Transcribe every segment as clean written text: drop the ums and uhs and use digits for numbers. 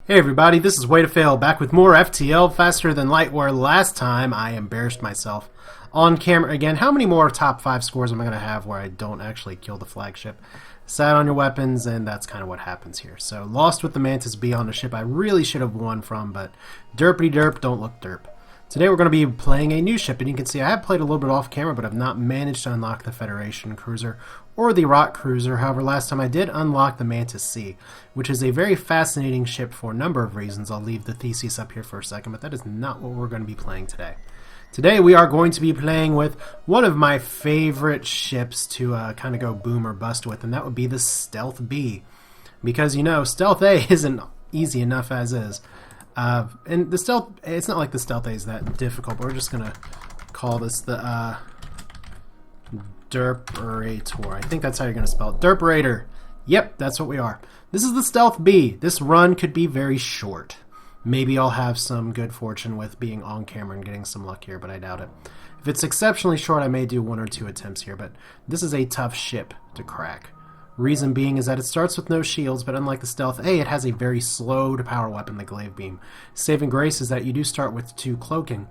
Hey everybody, this is Way to Fail, back with more FTL faster than light, where last time I embarrassed myself on camera again. How many more top 5 scores am I going to have where I don't actually kill the flagship? Sat on your weapons, and that's kind of what happens here. So, lost with the Mantis B on the ship I really should have won from, but derpity derp, don't look derp. Today we're going to be playing a new ship, and you can see I have played a little bit off camera, but I've not managed to unlock the Federation cruiser or the Rock cruiser. However, last time I did unlock the Mantis C, which is a very fascinating ship for a number of reasons. I'll leave the thesis up here for a second, but that is not what we're going to be playing today. Today we are going to be playing with one of my favorite ships to kind of go boom or bust with, and that would be the Stealth B. Because, you know, Stealth A isn't easy enough as is. And the Stealth, it's not like the Stealth A is that difficult, but we're just going to call this the Derperator. I think that's how you're going to spell it. Derperator. Yep, that's what we are. This is the Stealth B. This run could be very short. Maybe I'll have some good fortune with being on camera and getting some luck here, but I doubt it. If it's exceptionally short, I may do 1 or 2 attempts here, but this is a tough ship to crack. Reason being is that it starts with no shields, but unlike the Stealth A, it has a very slow-to-power weapon, the Glaive Beam. Saving grace is that you do start with 2 cloaking,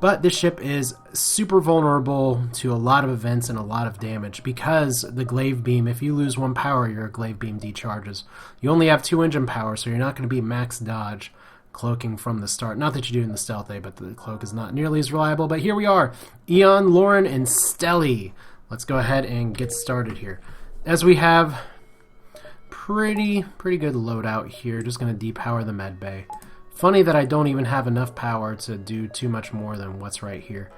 but this ship is super vulnerable to a lot of events and a lot of damage because the Glaive Beam, if you lose 1 power, your Glaive Beam decharges. You only have 2 engine power, so you're not going to be max dodge cloaking from the start. Not that you do in the Stealth A, but the cloak is not nearly as reliable. But here we are, Eon, Lauren, and Stelly. Let's go ahead and get started here. As we have pretty good loadout here, just going to depower the med bay. Funny that I don't even have enough power to do too much more than what's right here.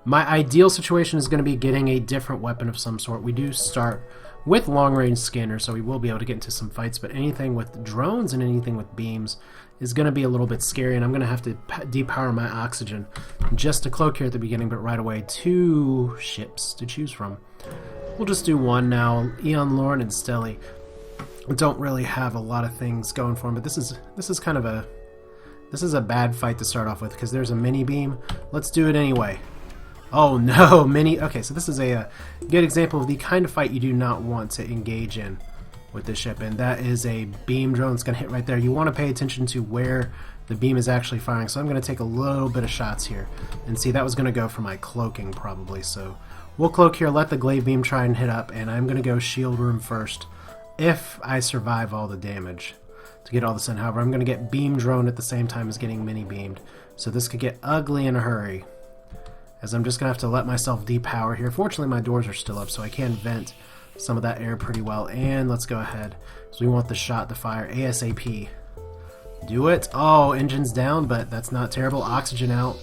My ideal situation is going to be getting a different weapon of some sort. We do start with long-range scanners, so we will be able to get into some fights, but anything with drones and anything with beams is going to be a little bit scary, and I'm going to have to depower my oxygen just to cloak here at the beginning, but right away 2 ships to choose from. We'll just do 1 now. Eon, Lauren, and Stelly don't really have a lot of things going for them, but this is kind of a bad fight to start off with because there's a mini beam. Let's do it anyway. Oh no, mini. Okay, so this is a good example of the kind of fight you do not want to engage in with this ship, and that is a beam drone that's going to hit right there. You want to pay attention to where the beam is actually firing, so I'm going to take a little bit of shots here. And see, that was going to go for my cloaking probably, so we'll cloak here, let the Glaive Beam try and hit up, and I'm going to go shield room first if I survive all the damage to get all this in. However, I'm going to get beam drone at the same time as getting mini beamed, so this could get ugly in a hurry, as I'm just going to have to let myself depower here. Fortunately, my doors are still up, so I can vent some of that air pretty well. And let's go ahead, so we want the shot to fire ASAP. Do it. Oh, engine's down, but that's not terrible. Oxygen out.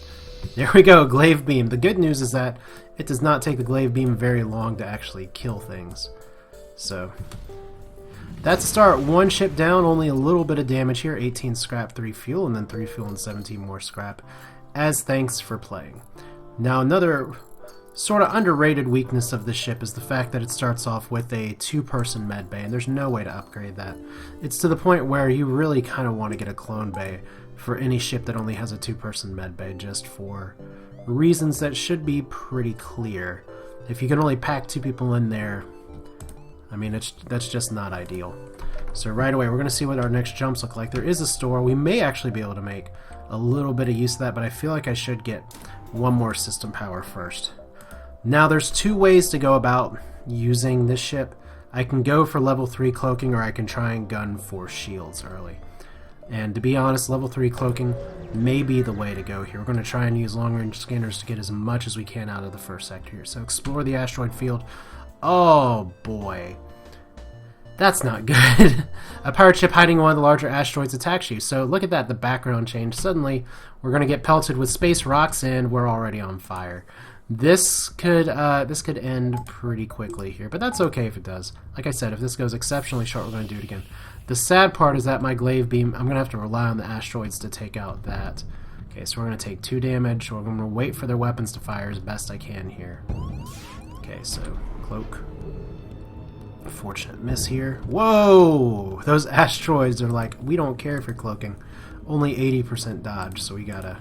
There we go, Glaive Beam. The good news is that it does not take the Glaive Beam very long to actually kill things. So that's a start. 1 ship down, only a little bit of damage here. 18 scrap, 3 fuel, and then 3 fuel and 17 more scrap as thanks for playing. Now, another sort of underrated weakness of this ship is the fact that it starts off with a 2-person med bay, and there's no way to upgrade that. It's to the point where you really kind of want to get a clone bay for any ship that only has a 2-person med bay, just for reasons that should be pretty clear. If you can only pack 2 people in there, I mean, that's just not ideal. So right away, we're going to see what our next jumps look like. There is a store. We may actually be able to make a little bit of use of that, but I feel like I should get 1 more system power first. Now, there's 2 ways to go about using this ship. I can go for level 3 cloaking, or I can try and gun for shields early. And to be honest, level 3 cloaking may be the way to go here. We're going to try and use long-range scanners to get as much as we can out of the first sector here. So explore the asteroid field. Oh boy, that's not good. A pirate ship hiding in one of the larger asteroids attacks you. So look at that, the background changed. Suddenly, we're going to get pelted with space rocks, and we're already on fire. This could end pretty quickly here, but that's okay if it does. Like I said, if this goes exceptionally short, we're going to do it again. The sad part is that my Glaive Beam, I'm going to have to rely on the asteroids to take out that. Okay, so we're going to take 2 damage. We're going to wait for their weapons to fire as best I can here. Okay, so cloak. Fortunate miss here. Whoa! Those asteroids are like, we don't care if you're cloaking. Only 80% dodge, so we gotta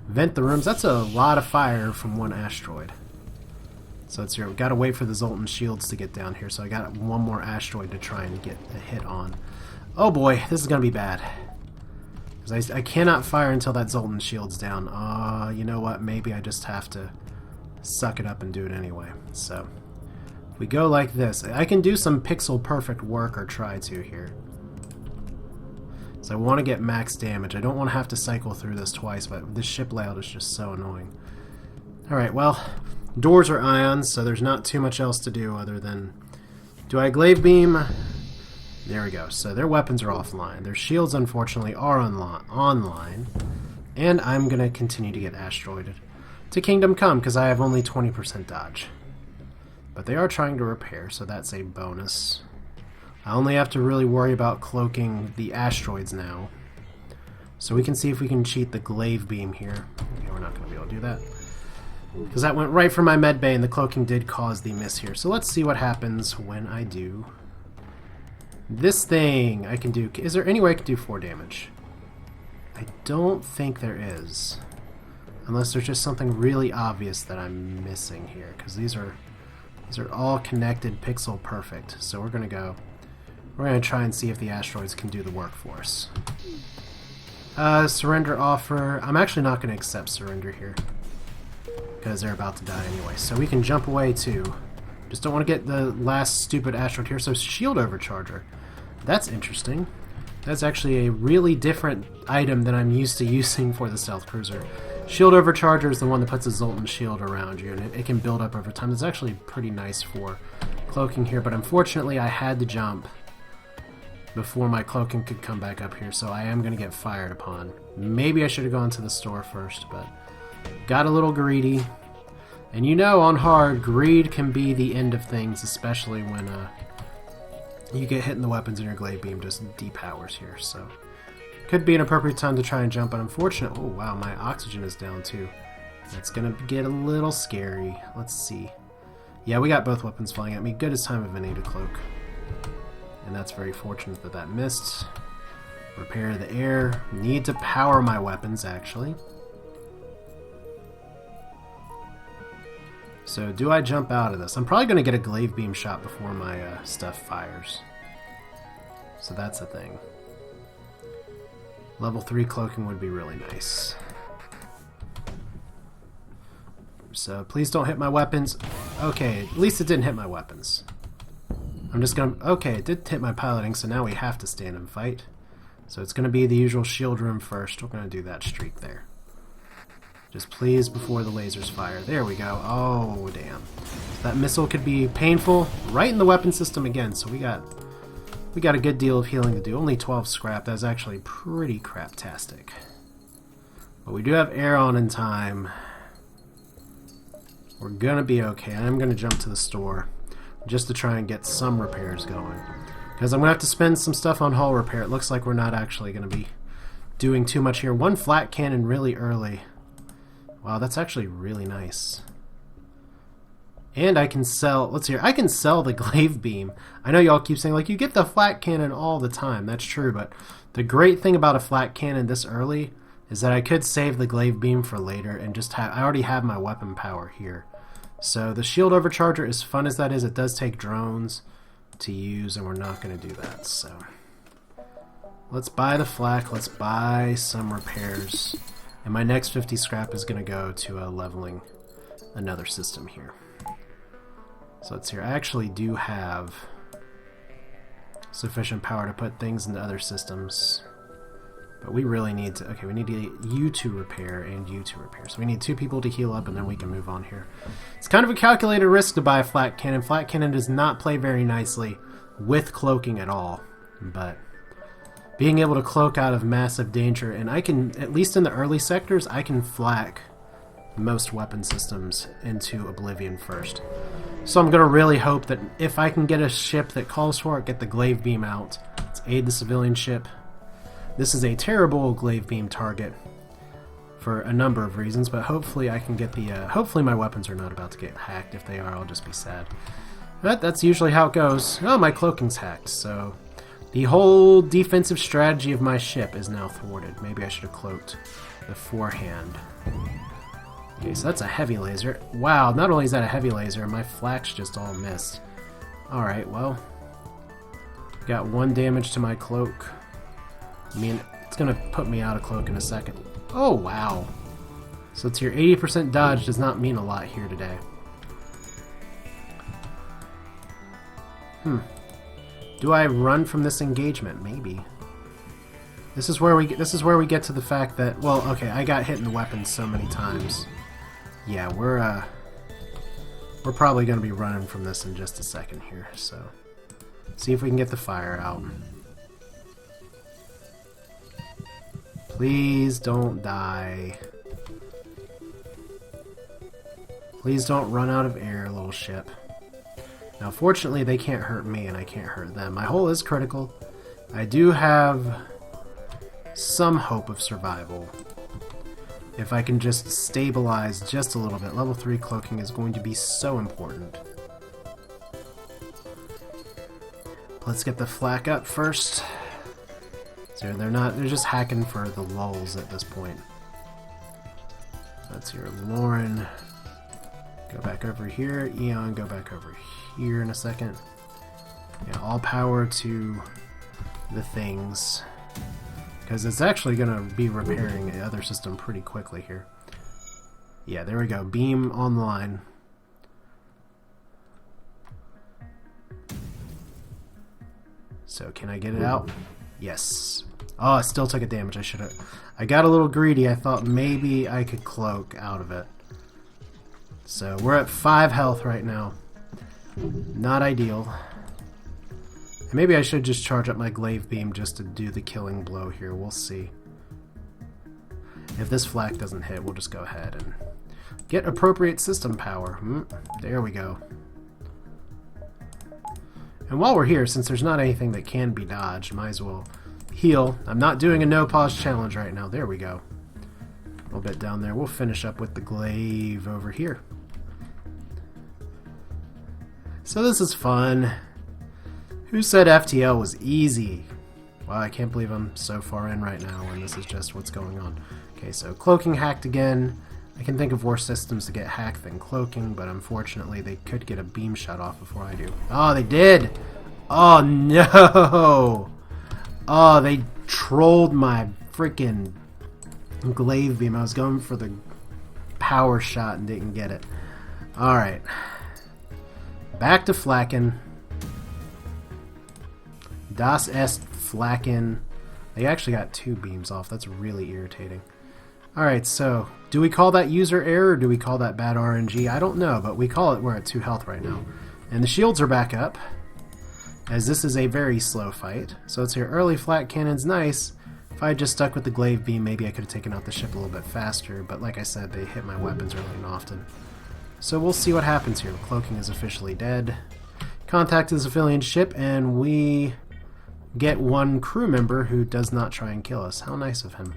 vent the rooms. That's a lot of fire from 1 asteroid. So it's here. We've got to wait for the Zoltan shields to get down here. So I got 1 more asteroid to try and get a hit on. Oh boy, this is going to be bad. Because I cannot fire until that Zoltan shield's down. You know what? Maybe I just have to suck it up and do it anyway. So, if we go like this, I can do some pixel perfect work, or try to here. So I want to get max damage. I don't want to have to cycle through this twice, but this ship layout is just so annoying. Alright, well, doors are ions, so there's not too much else to do other than... Do I glaive beam? There we go. So their weapons are offline. Their shields, unfortunately, are online. And I'm going to continue to get asteroided to Kingdom Come, because I have only 20% dodge. But they are trying to repair, so that's a bonus. I only have to really worry about cloaking the asteroids now. So we can see if we can cheat the glaive beam here. Okay, we're not going to be able to do that, because that went right for my med bay, and the cloaking did cause the miss here. So let's see what happens when I do this thing. I can do... Is there any way I can do 4 damage? I don't think there is. Unless there's just something really obvious that I'm missing here, because these are all connected pixel perfect. So we're going to go... We're going to try and see if the asteroids can do the work for us. Surrender offer. I'm actually not going to accept surrender here, because they're about to die anyway. So we can jump away too. Just don't want to get the last stupid asteroid here. So shield overcharger. That's interesting. That's actually a really different item than I'm used to using for the stealth cruiser. Shield overcharger is the one that puts a Zoltan shield around you, and it can build up over time. It's actually pretty nice for cloaking here, but unfortunately I had to jump before my cloaking could come back up here, so I am going to get fired upon. Maybe I should have gone to the store first, but got a little greedy. And you know, on hard, greed can be the end of things, especially when you get hit in the weapons and your glaive beam just depowers here. So could be an appropriate time to try and jump, but unfortunately... Oh wow, my oxygen is down too. That's going to get a little scary. Let's see. Yeah, we got both weapons flying at me. Good as time of any to cloak. And that's very fortunate that that missed. Repair the air. Need to power my weapons, actually. So, do I jump out of this? I'm probably going to get a glaive beam shot before my stuff fires. So that's a thing. Level 3 cloaking would be really nice. So, please don't hit my weapons. Okay, at least it didn't hit my weapons. I'm just going to... Okay, it did hit my piloting, so now we have to stand and fight. So it's going to be the usual shield room first. We're going to do that streak there. Just please, before the lasers fire. There we go. Oh, damn. That missile could be painful. Right in the weapon system again, so we got a good deal of healing to do. Only 12 scrap. That's actually pretty craptastic. But we do have air on in time. We're going to be okay. I'm going to jump to the store just to try and get some repairs going. Because I'm going to have to spend some stuff on hull repair. It looks like we're not actually going to be doing too much here. One flat cannon really early. Wow, that's actually really nice. And I can sell... Let's hear. I can sell the glaive beam. I know y'all keep saying, like, you get the flat cannon all the time. That's true, but the great thing about a flat cannon this early is that I could save the glaive beam for later and just have... I already have my weapon power here. So the shield overcharger, as fun as that is, it does take drones to use, and we're not going to do that. So let's buy the flak. Let's buy some repairs. And my next 50 scrap is going to go to leveling another system here. So let's see here. I actually do have sufficient power to put things into other systems. But we really need to... Okay, we need to get you to repair and you to repair. So we need 2 people to heal up, and then we can move on here. It's kind of a calculated risk to buy a flat cannon. Flat cannon does not play very nicely with cloaking at all. But being able to cloak out of massive danger, and I can, at least in the early sectors, I can flak most weapon systems into oblivion first. So I'm going to really hope that if I can get a ship that calls for it, get the glaive beam out. Let's aid the civilian ship. This is a terrible glaive beam target for a number of reasons, but hopefully I can get the... hopefully my weapons are not about to get hacked. If they are, I'll just be sad. But that's usually how it goes. Oh, my cloaking's hacked, so... The whole defensive strategy of my ship is now thwarted. Maybe I should have cloaked beforehand. Okay, so that's a heavy laser. Wow, not only is that a heavy laser, my flak's just all missed. Alright, well... Got 1 damage to my cloak. I mean, It's gonna put me out of cloak in a second. Oh, wow. So it's your 80% dodge does not mean a lot here today. Do I run from this engagement? Maybe. This is where we get to the fact that, well, okay, I got hit in the weapon so many times. Yeah, we're probably going to be running from this in just a second here, so see if we can get the fire out. Please don't die. Please don't run out of air, little ship. Now, fortunately, they can't hurt me, and I can't hurt them. My hull is critical. I do have some hope of survival. If I can just stabilize just a little bit. Level 3 cloaking is going to be so important. Let's get the flak up first. So they're just hacking for the lulls at this point. That's your Lauren. Go back over here. Eon, go back over here in a second. Yeah, all power to the things. Because it's actually going to be repairing the other system pretty quickly here. Yeah, there we go. Beam online. So, can I get it out? Yes. Oh, I still took a damage. I got a little greedy. I thought maybe I could cloak out of it. So, we're at 5 health right now. Not ideal. And maybe I should just charge up my glaive beam just to do the killing blow here. We'll see. If this flak doesn't hit, we'll just go ahead and get appropriate system power. There we go. And while we're here, since there's not anything that can be dodged, might as well heal. I'm not doing a no-pause challenge right now. There we go. A little bit down there. We'll finish up with the glaive over here. So this is fun. Who said FTL was easy? Wow, I can't believe I'm so far in right now and this is just what's going on. Okay, so cloaking hacked again. I can think of worse systems to get hacked than cloaking, but unfortunately they could get a beam shut off before I do. Oh, they did! Oh, no! Oh, they trolled my freaking glaive beam. I was going for the power shot and didn't get it. Alright. Back to Flacken. Das est Flacken. They actually got 2 beams off. That's really irritating. Alright, so do we call that user error or do we call that bad RNG? I don't know, but we call it we're at 2 health right now. And the shields are back up, as this is a very slow fight. So it's your early flat cannon's nice. If I had just stuck with the glaive beam, maybe I could have taken out the ship a little bit faster, but like I said, they hit my weapons early and often. So we'll see what happens here. Cloaking is officially dead. Contact the civilian ship, and we get 1 crew member who does not try and kill us. How nice of him.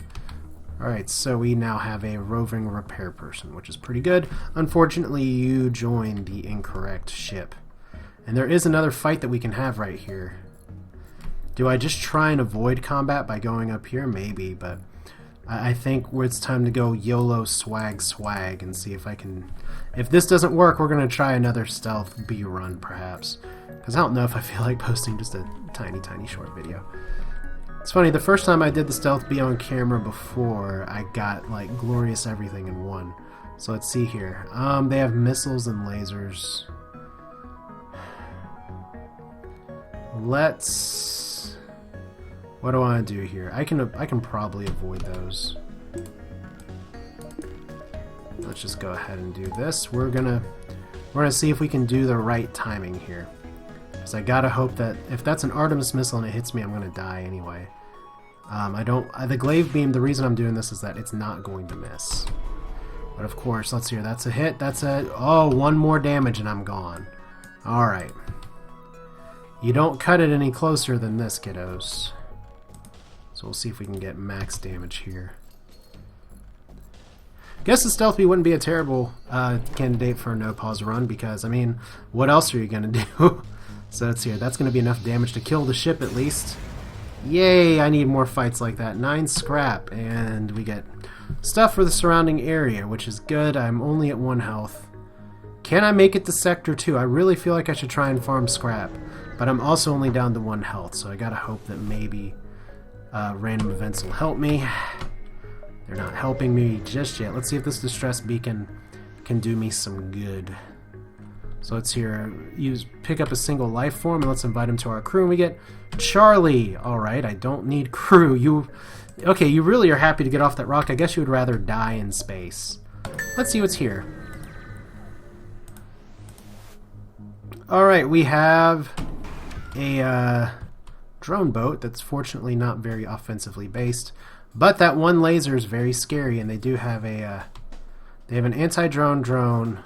Alright, so we now have a roving repair person, which is pretty good. Unfortunately, you joined the incorrect ship. And there is another fight that we can have right here. Do I just try and avoid combat by going up here? Maybe, but I think it's time to go YOLO swag and see if I can... If this doesn't work, we're going to try another stealth B run, perhaps. Because I don't know if I feel like posting just a tiny short video. It's funny, the first time I did the stealth B on camera before, I got, like, glorious everything in one. So let's see here. They have missiles and lasers. Let's... What do I want to do here? I can probably avoid those. Let's just go ahead and do this. We're gonna see if we can do the right timing here. Because I gotta hope that if that's an Artemis missile and it hits me, I'm gonna die anyway. The glaive beam, the reason I'm doing this is that it's not going to miss. But of course, let's hear, that's a hit, oh, 1 more damage and I'm gone. Alright. You don't cut it any closer than this, kiddos. So we'll see if we can get max damage here. Guess the stealth B wouldn't be a terrible candidate for a no-pause run because, I mean, what else are you going to do? So let's hear, that's going to be enough damage to kill the ship at least. Yay, I need more fights like that. 9 scrap, and we get stuff for the surrounding area, which is good. I'm only at 1 health. Can I make it to Sector 2? I really feel like I should try and farm scrap, but I'm also only down to 1 health, so I gotta hope that maybe Random events will help me. They're not helping me just yet. Let's see if this distress beacon can do me some good. So let's here pick up a single life form and let's invite him to our crew, and we get Charlie. Alright, I don't need crew. Okay, you really are happy to get off that rock. I guess you would rather die in space. Let's see what's here. Alright, we have a drone boat that's fortunately not very offensively based, but that one laser is very scary, and they do have they have an anti-drone drone,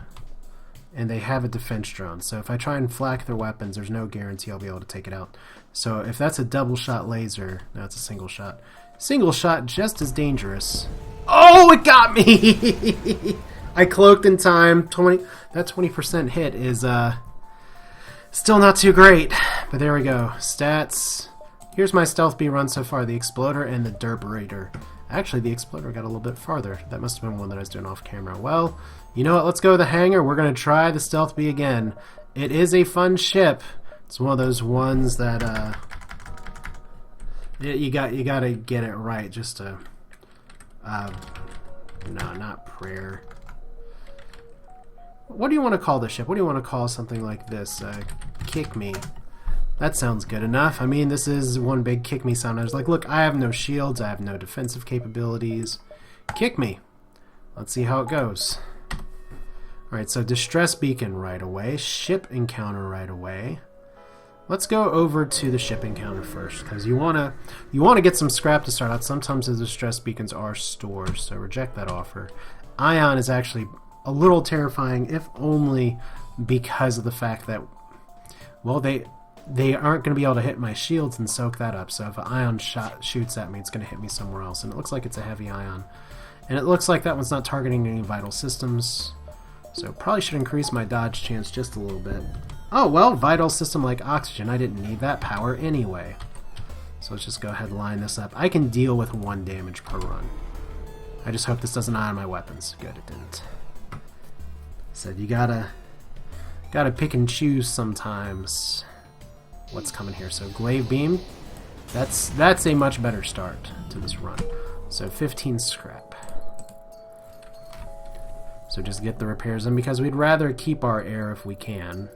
and they have a defense drone. So if I try and flak their weapons, there's no guarantee I'll be able to take it out. So if that's a double shot laser, no, it's a single shot. Single shot, just as dangerous. Oh, it got me! I cloaked in time. That 20% hit is still not too great. But there we go. Stats. Here's my stealth B run so far. The Exploder and the Derp Raider. Actually, the Exploder got a little bit farther. That must have been one that I was doing off camera. Well, you know what? Let's go to the hangar. We're going to try the Stealth B again. It is a fun ship. It's one of those ones that you got to get it right just to no, not prayer. What do you want to call the ship? What do you want to call something like this? Kick me. That sounds good enough. I mean, this is one big kick me sound. I was like, look, I have no shields. I have no defensive capabilities. Kick me. Let's see how it goes. Alright, so distress beacon right away. Ship encounter right away. Let's go over to the ship encounter first, because you wanna get some scrap to start out. Sometimes the distress beacons are stores, so reject that offer. Ion is actually a little terrifying, if only because of the fact that, well, they aren't going to be able to hit my shields and soak that up. So if an ion shoots at me, it's going to hit me somewhere else. And it looks like it's a heavy ion. And it looks like that one's not targeting any vital systems. So probably should increase my dodge chance just a little bit. Oh, well, vital system like oxygen. I didn't need that power anyway. So let's just go ahead and line this up. I can deal with 1 damage per run. I just hope this doesn't ion my weapons. Good, it didn't. Said you gotta pick and choose sometimes what's coming here. So glaive beam, that's a much better start to this run. So 15 scrap. So just get the repairs in, because we'd rather keep our air if we can.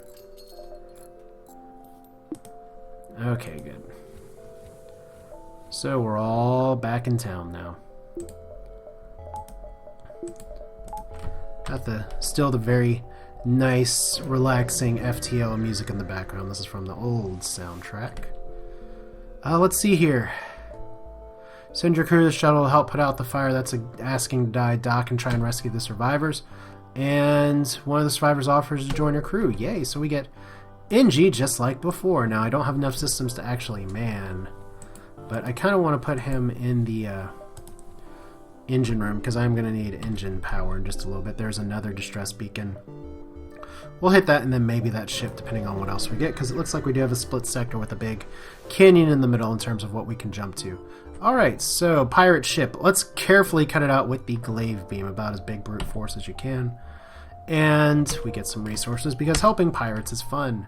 Okay, good. So we're all back in town now. Got still the very nice, relaxing FTL music in the background. This is from the old soundtrack. Let's see here. Send your crew to the shuttle to help put out the fire that's asking to die. Dock and try and rescue the survivors. And one of the survivors offers to join your crew. Yay, so we get NG just like before. Now, I don't have enough systems to actually man, but I kind of want to put him in the engine room, because I'm going to need engine power in just a little bit. There's another distress beacon. We'll hit that, and then maybe that ship, depending on what else we get, because it looks like we do have a split sector with a big canyon in the middle in terms of what we can jump to. Alright, so pirate ship. Let's carefully cut it out with the glaive beam, about as big brute force as you can. And we get some resources, because helping pirates is fun.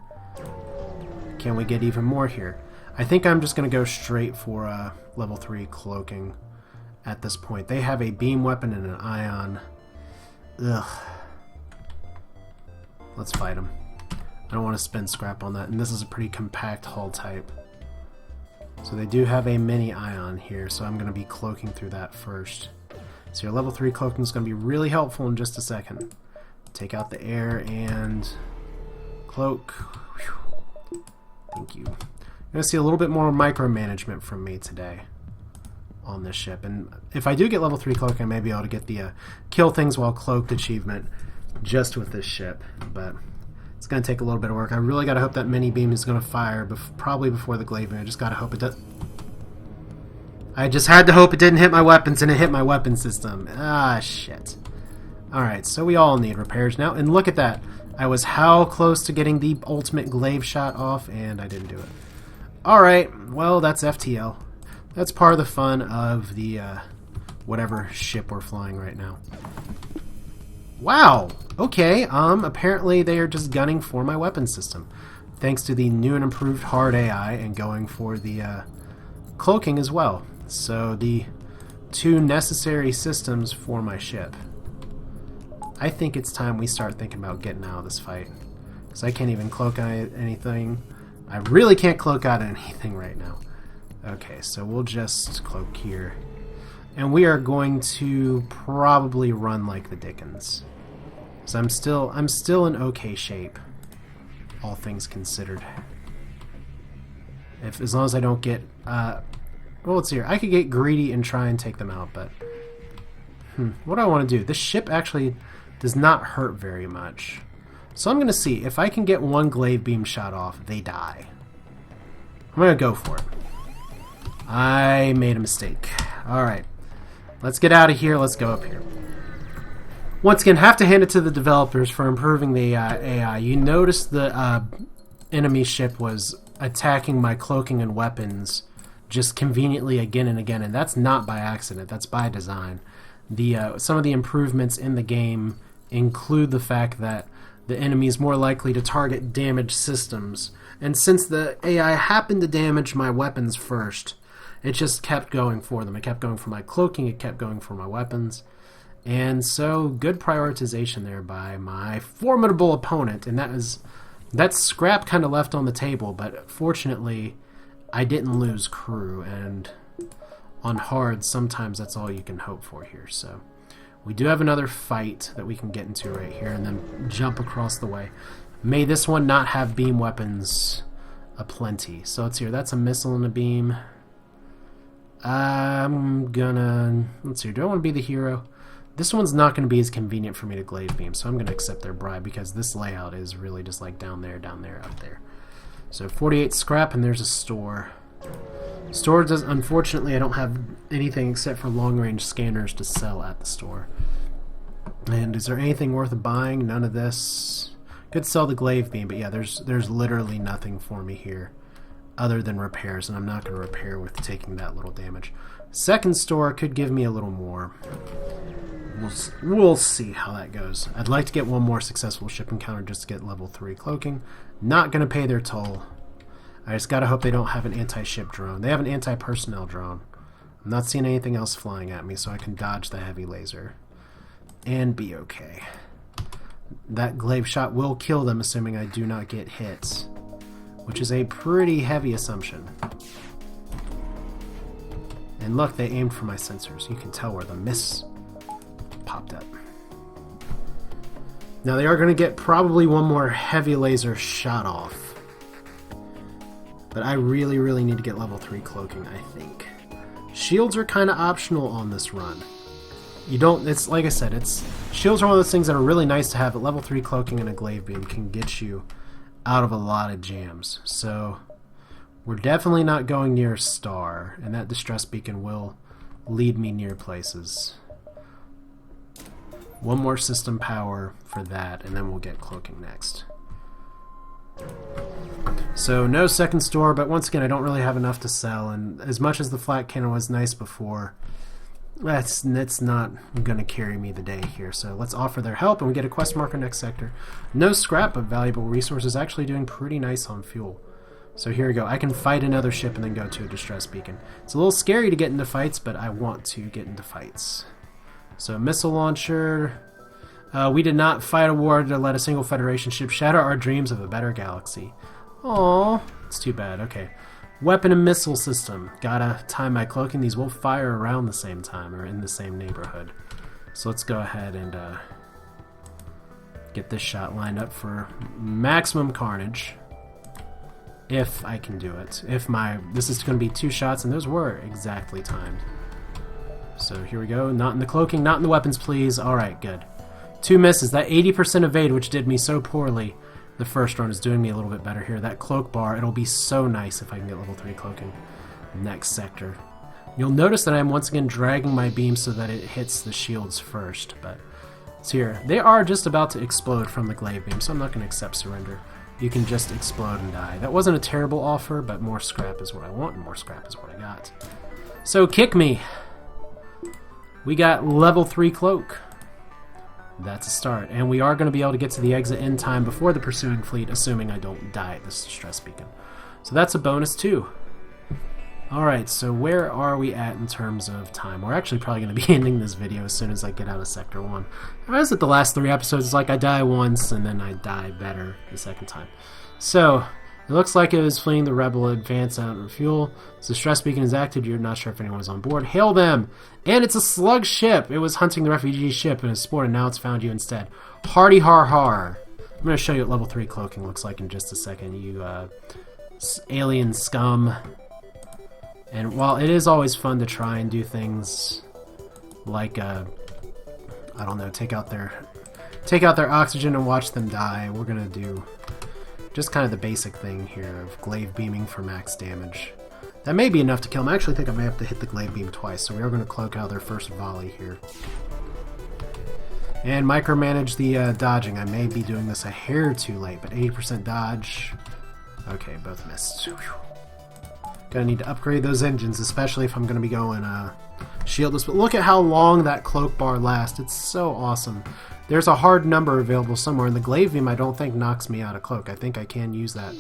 Can we get even more here? I think I'm just going to go straight for level 3 cloaking at this point. They have a beam weapon and an ion. Ugh. Let's fight them. I don't want to spend scrap on that, and this is a pretty compact hull type. So they do have a mini ion here, so I'm going to be cloaking through that first. So your level 3 cloaking is going to be really helpful in just a second. Take out the air and cloak. Whew. Thank you. You're going to see a little bit more micromanagement from me today on this ship. And if I do get level 3 cloaking, I may be able to get the kill things while cloaked achievement just with this ship. But it's going to take a little bit of work. I really got to hope that mini beam is going to fire probably before the glaive beam. I just got to hope it does. I just had to hope it didn't hit my weapons, and it hit my weapon system. Ah, shit. Alright, so we all need repairs now. And look at that. I was how close to getting the ultimate glaive shot off, and I didn't do it. Alright, well, that's FTL. That's part of the fun of the whatever ship we're flying right now. Wow! Okay, apparently they are just gunning for my weapon system. Thanks to the new and improved hard AI and going for the cloaking as well. So the 2 necessary systems for my ship. I think it's time we start thinking about getting out of this fight. Because I can't even cloak out anything. I really can't cloak out anything right now. Okay, so we'll just cloak here. And we are going to probably run like the dickens. So I'm still in okay shape, all things considered. As long as I don't get well, let's see here. I could get greedy and try and take them out, but what do I want to do? This ship actually does not hurt very much. So I'm going to see if I can get 1 glaive beam shot off, they die. I'm going to go for it. I made a mistake. Alright. Let's get out of here. Let's go up here. Once again, have to hand it to the developers for improving the AI. You notice the enemy ship was attacking my cloaking and weapons just conveniently again and again, and that's not by accident. That's by design. Some of the improvements in the game include the fact that the enemy is more likely to target damaged systems, and since the AI happened to damage my weapons first, it just kept going for them. It kept going for my cloaking, it kept going for my weapons. And so, good prioritization there by my formidable opponent, and that scrap kind of left on the table, but fortunately, I didn't lose crew, and on hard, sometimes that's all you can hope for here. So, we do have another fight that we can get into right here, and then jump across the way. May this one not have beam weapons aplenty. So let's see here, that's a missile and a beam. I'm gonna... let's see, do I want to be the hero? This one's not going to be as convenient for me to glaive beam, so I'm going to accept their bribe because this layout is really just like down there, up there. So 48 scrap, and there's a store. Store does... unfortunately, I don't have anything except for long-range scanners to sell at the store. And is there anything worth buying? None of this. Could sell the glaive beam, but yeah, there's literally nothing for me here other than repairs, and I'm not going to repair with taking that little damage. Second store could give me a little more. We'll see how that goes. I'd like to get 1 more successful ship encounter just to get level 3 cloaking. Not going to pay their toll. I just gotta hope they don't have an anti-ship drone. They have an anti-personnel drone. I'm not seeing anything else flying at me, so I can dodge the heavy laser and be okay. That glaive shot will kill them, assuming I do not get hit, which is a pretty heavy assumption. And look, they aimed for my sensors. You can tell where the miss popped up. Now they are going to get probably 1 more heavy laser shot off. But I really need to get level 3 cloaking, I think. Shields are kind of optional on this run. You don't, it's like I said, shields are one of those things that are really nice to have, but level 3 cloaking and a glaive beam can get you out of a lot of jams. So we're definitely not going near a star, and that distress beacon will lead me near places. 1 more system power for that, and then we'll get cloaking next. So no second store, but once again I don't really have enough to sell, and as much as the flat cannon was nice before, that's not going to carry me the day here. So let's offer their help, and we get a quest marker next sector. No scrap, but valuable resources, actually doing pretty nice on fuel. So here we go. I can fight another ship and then go to a distress beacon. It's a little scary to get into fights, but I want to get into fights. So missile launcher. We did not fight a war to let a single Federation ship shatter our dreams of a better galaxy. Aww, it's too bad. Okay. Weapon and missile system. Gotta time my cloaking. These will fire around the same time or in the same neighborhood. So let's go ahead and get this shot lined up for maximum carnage. If I can do it. This is going to be 2 shots, and those were exactly timed. So here we go. Not in the cloaking, not in the weapons, please. Alright, good. 2 misses. That 80% evade, which did me so poorly the first run, is doing me a little bit better here. That cloak bar, it'll be so nice if I can get level 3 cloaking. Next sector. You'll notice that I'm once again dragging my beam so that it hits the shields first, but it's here. They are just about to explode from the glaive beam, so I'm not going to accept surrender. You can just explode and die. That wasn't a terrible offer, but more scrap is what I want, and more scrap is what I got. So kick me! We got level 3 cloak. That's a start. And we are going to be able to get to the exit in time before the pursuing fleet, assuming I don't die at this distress beacon. So that's a bonus too. Alright, so where are we at in terms of time? We're actually probably going to be ending this video as soon as I get out of Sector 1. I was at the last 3 episodes, it's like I die once and then I die better the second time. So, it looks like it was fleeing the rebel advance out of fuel. So the stress beacon is active, you're not sure if anyone was on board. Hail them! And it's a slug ship! It was hunting the refugee ship and it's sport and now it's found you instead. Hardy har har! I'm going to show you what level 3 cloaking looks like in just a second, you alien scum. And while it is always fun to try and do things like, I don't know, take out their oxygen and watch them die, we're gonna do just kind of the basic thing here of glaive beaming for max damage. That may be enough to kill them. I actually think I may have to hit the glaive beam twice, so we are going to cloak out their first volley here. And micromanage the dodging. I may be doing this a hair too late, but 80% dodge. Okay, both missed. Whew. Gonna need to upgrade those engines, especially if I'm gonna be going shieldless. But look at how long that cloak bar lasts. It's so awesome. There's a hard number available somewhere, and the glaive beam I don't think knocks me out of cloak. I think I can use that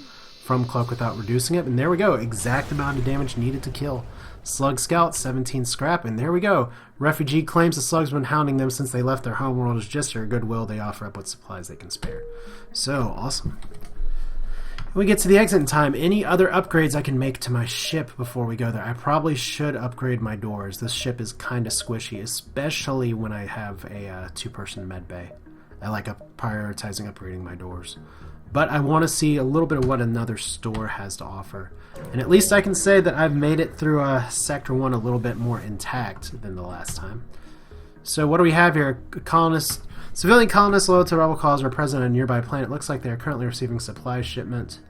from cloak without reducing it. And there we go. Exact amount of damage needed to kill. Slug Scout, 17 scrap, and there we go. Refugee claims the slug's been hounding them since they left their homeworld. As just their goodwill, they offer up what supplies they can spare. So, awesome. When we get to the exit in time, any other upgrades I can make to my ship before we go there? I probably should upgrade my doors. This ship is kind of squishy, especially when I have a two-person med bay. I like prioritizing upgrading my doors. But I want to see a little bit of what another store has to offer. And at least I can say that I've made it through Sector 1 a little bit more intact than the last time. So what do we have here? Civilian colonists loyal to rebel cause are present on a nearby planet. Looks like they are currently receiving supply shipment.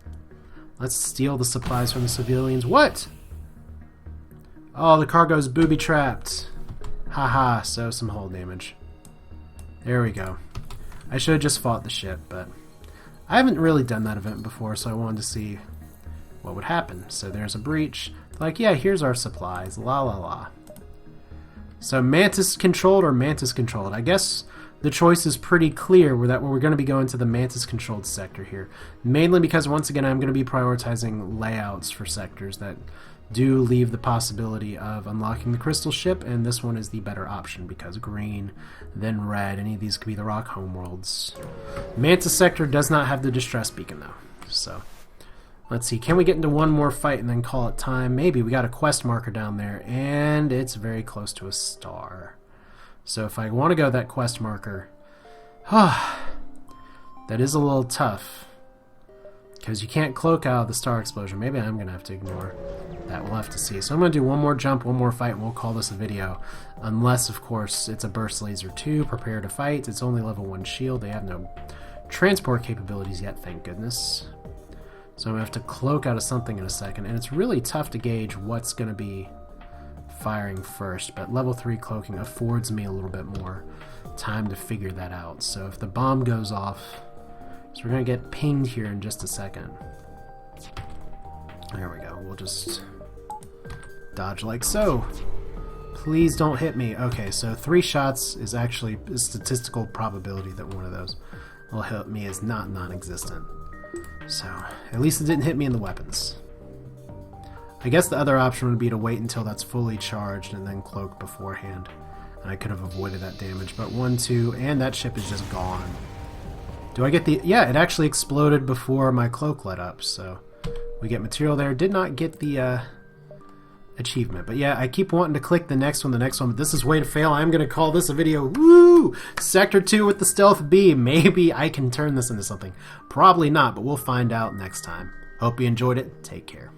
Let's steal the supplies from the civilians. What? Oh, the cargo's booby-trapped. Haha, so some hull damage. There we go. I should have just fought the ship, but I haven't really done that event before, so I wanted to see what would happen. So there's a breach. Like, yeah, here's our supplies. La la la. So Mantis controlled or Mantis controlled? I guess the choice is pretty clear that we're going to be going to the Mantis controlled sector here. Mainly because, once again, I'm going to be prioritizing layouts for sectors that do leave the possibility of unlocking the crystal ship, and this one is the better option because green, then red, any of these could be the rock homeworlds. Mantis sector does not have the distress beacon though, so let's see, can we get into one more fight and then call it time? Maybe. We got a quest marker down there and it's very close to a star. So if I want to go that quest marker, that is a little tough because you can't cloak out of the star explosion. Maybe I'm going to have to ignore that. We'll have to see. So I'm going to do one more jump, one more fight, and we'll call this a video. Unless, of course, it's a Burst Laser 2. Prepare to fight. It's only level 1 shield. They have no transport capabilities yet, thank goodness. So I'm going to have to cloak out of something in a second. And it's really tough to gauge what's going to be firing first. But level 3 cloaking affords me a little bit more time to figure that out. So if the bomb goes off, so we're going to get pinged here in just a second. There we go. We'll just dodge like so. Please don't hit me. Okay, so 3 shots is actually a statistical probability that one of those will hit me is not non-existent. So, at least it didn't hit me in the weapons. I guess the other option would be to wait until that's fully charged and then cloak beforehand. And I could have avoided that damage. But 1, 2, and that ship is just gone. Do I get the... Yeah, it actually exploded before my cloak lit up, so we get material there. Did not get the achievement. But yeah, I keep wanting to click the next one, but this is way to fail. I'm going to call this a video. Woo! Sector 2 with the Stealth B. Maybe I can turn this into something. Probably not, but we'll find out next time. Hope you enjoyed it. Take care.